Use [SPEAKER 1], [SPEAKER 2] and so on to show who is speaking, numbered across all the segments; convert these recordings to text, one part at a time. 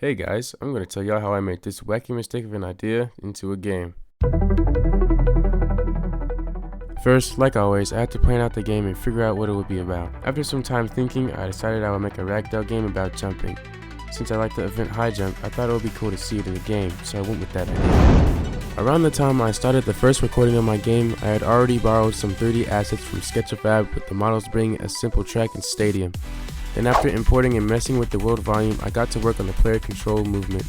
[SPEAKER 1] Hey guys, I'm going to tell y'all how I made this wacky mistake of an idea into a game. First, like always, I had to plan out the game and figure out what it would be about. After some time thinking, I decided I would make a Ragdoll game about jumping. Since I like the event high jump, I thought it would be cool to see it in the game, so I went with that idea. Around the time I started the first recording of my game, I had already borrowed some 3D assets from Sketchfab, with the models being a simple track and stadium. Then after importing and messing with the world volume, I got to work on the player control movement.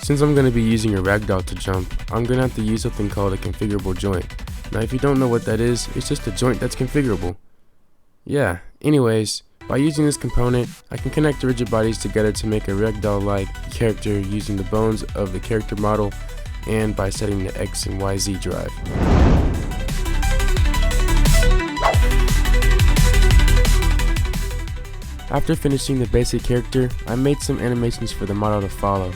[SPEAKER 1] Since I'm going to be using a Ragdoll to jump, I'm going to have to use something called a configurable joint. Now if you don't know what that is, it's just a joint that's configurable. Yeah, anyways, by using this component, I can connect the rigid bodies together to make a Ragdoll-like character using the bones of the character model and by setting the X and YZ drive. After finishing the basic character, I made some animations for the model to follow.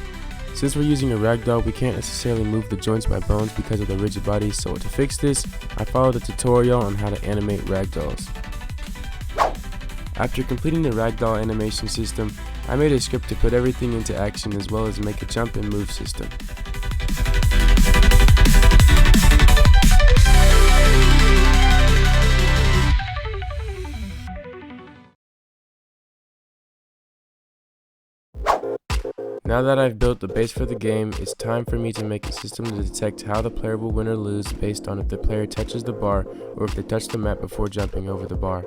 [SPEAKER 1] Since we're using a Ragdoll, we can't necessarily move the joints by bones because of the rigid body, so to fix this, I followed a tutorial on how to animate Ragdolls. After completing the Ragdoll animation system, I made a script to put everything into action as well as make a jump and move system. Now that I've built the base for the game, it's time for me to make a system to detect how the player will win or lose based on if the player touches the bar or if they touch the map before jumping over the bar.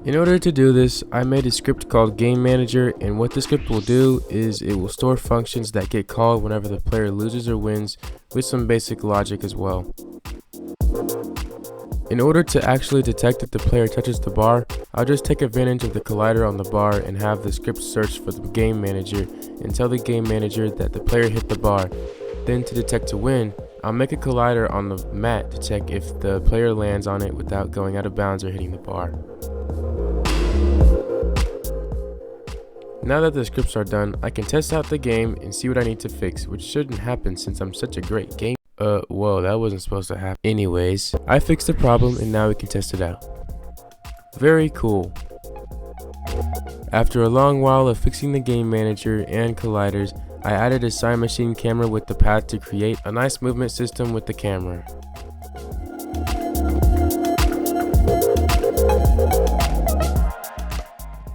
[SPEAKER 1] In order to do this, I made a script called Game Manager, and what the script will do is it will store functions that get called whenever the player loses or wins, with some basic logic as well. In order to actually detect if the player touches the bar, I'll just take advantage of the collider on the bar and have the script search for the game manager and tell the game manager that the player hit the bar. Then to detect a win, I'll make a collider on the mat to check if the player lands on it without going out of bounds or hitting the bar. Now that the scripts are done, I can test out the game and see what I need to fix, which shouldn't happen since I'm such a great game. Whoa, that wasn't supposed to happen. Anyways, I fixed the problem and now we can test it out. Very cool. After a long while of fixing the game manager and colliders, I added a side machine camera with the path to create a nice movement system with the camera.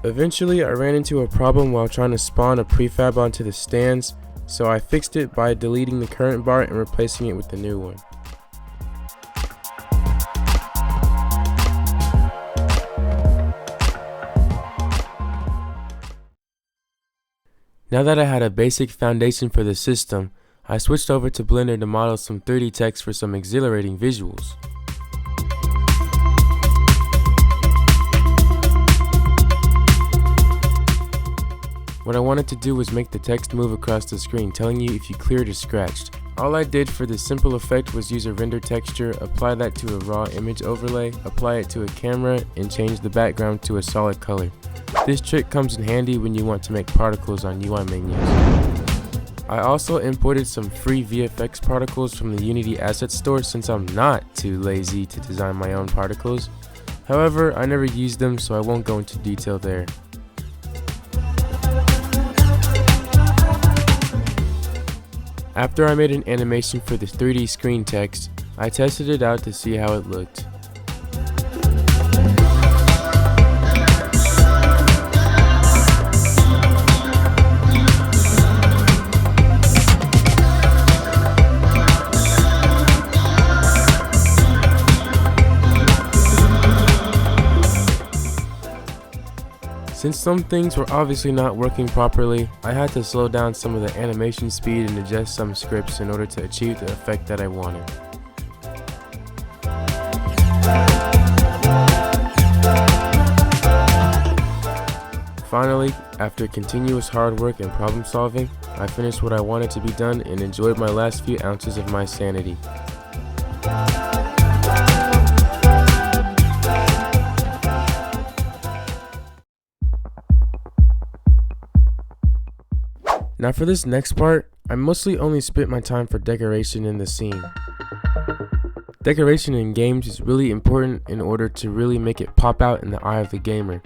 [SPEAKER 1] Eventually, I ran into a problem while trying to spawn a prefab onto the stands, so I fixed it by deleting the current bar and replacing it with the new one. Now that I had a basic foundation for the system, I switched over to Blender to model some 3D text for some exhilarating visuals. What I wanted to do was make the text move across the screen, telling you if you cleared or scratched. All I did for this simple effect was use a render texture, apply that to a raw image overlay, apply it to a camera, and change the background to a solid color. This trick comes in handy when you want to make particles on UI menus. I also imported some free VFX particles from the Unity Assets store since I'm not too lazy to design my own particles. However, I never used them, so I won't go into detail there. After I made an animation for the 3D screen text, I tested it out to see how it looked. Since some things were obviously not working properly, I had to slow down some of the animation speed and adjust some scripts in order to achieve the effect that I wanted. Finally, after continuous hard work and problem solving, I finished what I wanted to be done and enjoyed my last few ounces of my sanity. Now for this next part, I mostly only spent my time for decoration in the scene. Decoration in games is really important in order to really make it pop out in the eye of the gamer.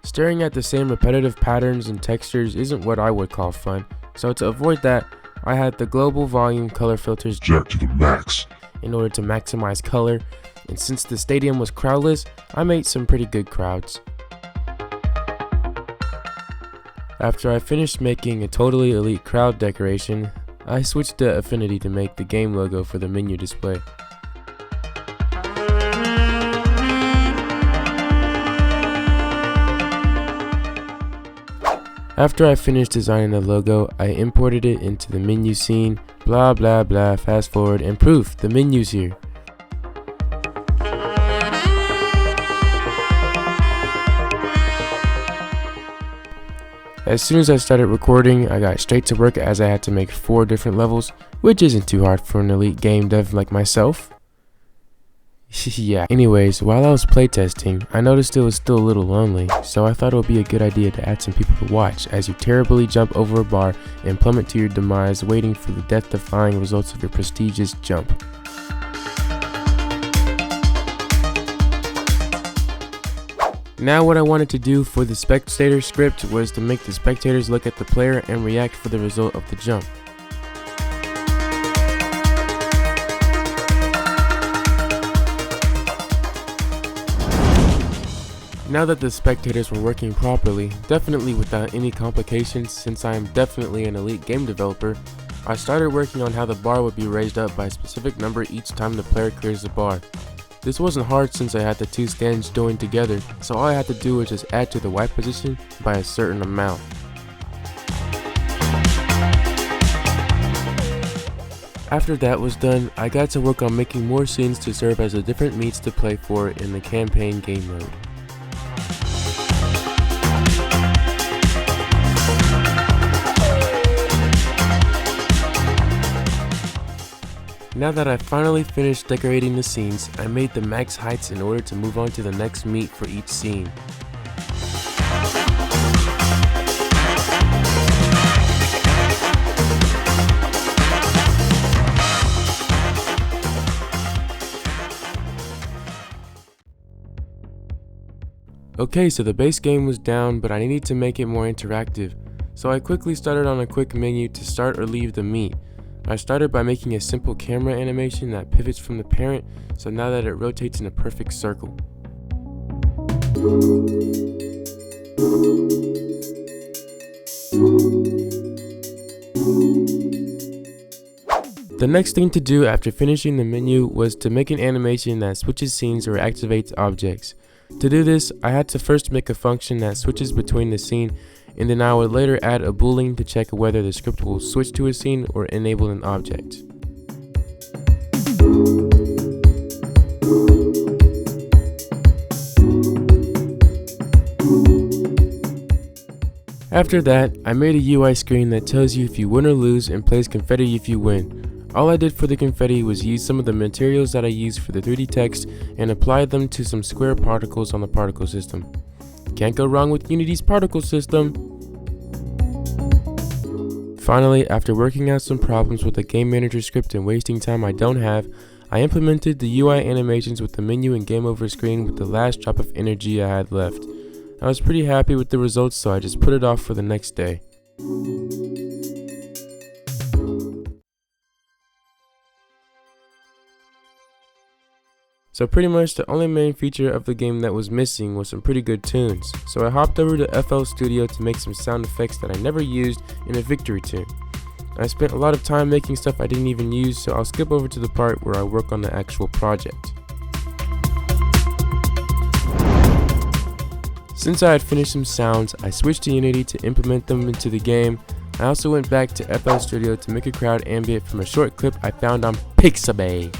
[SPEAKER 1] Staring at the same repetitive patterns and textures isn't what I would call fun, so to avoid that, I had the global volume color filters jacked to the max in order to maximize color, and since the stadium was crowdless, I made some pretty good crowds. After I finished making a totally elite crowd decoration, I switched to Affinity to make the game logo for the menu display. After I finished designing the logo, I imported it into the menu scene, blah blah blah, fast forward, and proof, the menu's here. As soon as I started recording, I got straight to work as I had to make 4 different levels, which isn't too hard for an elite game dev like myself. Yeah, anyways, while I was playtesting, I noticed it was still a little lonely, so I thought it would be a good idea to add some people to watch as you terribly jump over a bar and plummet to your demise, waiting for the death-defying results of your prestigious jump. Now what I wanted to do for the spectator script was to make the spectators look at the player and react for the result of the jump. Now that the spectators were working properly, definitely without any complications since I am definitely an elite game developer, I started working on how the bar would be raised up by a specific number each time the player clears the bar. This wasn't hard since I had the 2 stands joined together, so all I had to do was just add to the white position by a certain amount. After that was done, I got to work on making more scenes to serve as the different meats to play for in the campaign game mode. Now that I finally finished decorating the scenes, I made the max heights in order to move on to the next meat for each scene. Okay, so the base game was down, but I needed to make it more interactive, so I quickly started on a quick menu to start or leave the meat. I started by making a simple camera animation that pivots from the parent, so now that it rotates in a perfect circle. The next thing to do after finishing the menu was to make an animation that switches scenes or activates objects. To do this, I had to first make a function that switches between the scene, and then I would later add a boolean to check whether the script will switch to a scene or enable an object. After that, I made a UI screen that tells you if you win or lose and plays confetti if you win. All I did for the confetti was use some of the materials that I used for the 3D text and apply them to some square particles on the particle system. Can't go wrong with Unity's particle system. Finally, after working out some problems with the game manager script and wasting time I don't have, I implemented the UI animations with the menu and game over screen with the last drop of energy I had left. I was pretty happy with the results, so I just put it off for the next day. So pretty much the only main feature of the game that was missing was some pretty good tunes, so I hopped over to FL Studio to make some sound effects that I never used in a victory tune. I spent a lot of time making stuff I didn't even use, so I'll skip over to the part where I work on the actual project. Since I had finished some sounds, I switched to Unity to implement them into the game. I also went back to FL Studio to make a crowd ambient from a short clip I found on Pixabay.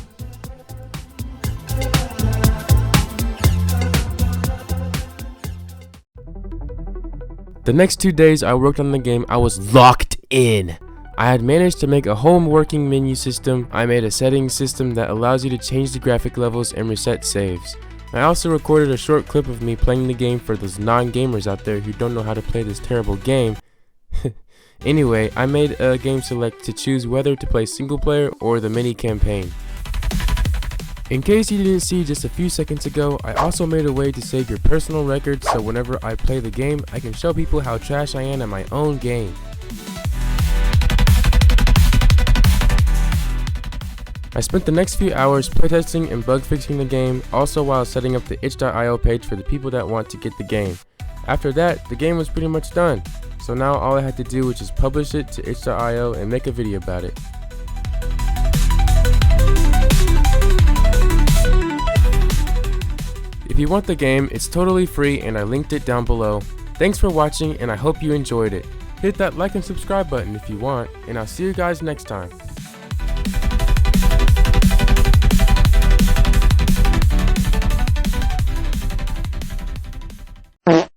[SPEAKER 1] The next 2 days I worked on the game, I was locked in. I had managed to make a home working menu system. I made a settings system that allows you to change the graphic levels and reset saves. I also recorded a short clip of me playing the game for those non-gamers out there who don't know how to play this terrible game. Anyway, I made a game select to choose whether to play single player or the mini campaign. In case you didn't see just a few seconds ago, I also made a way to save your personal records so whenever I play the game, I can show people how trash I am at my own game. I spent the next few hours playtesting and bug fixing the game, also while setting up the itch.io page for the people that want to get the game. After that, the game was pretty much done, so now all I had to do was just publish it to itch.io and make a video about it. If you want the game, it's totally free and I linked it down below. Thanks for watching and I hope you enjoyed it. Hit that like and subscribe button if you want, and I'll see you guys next time.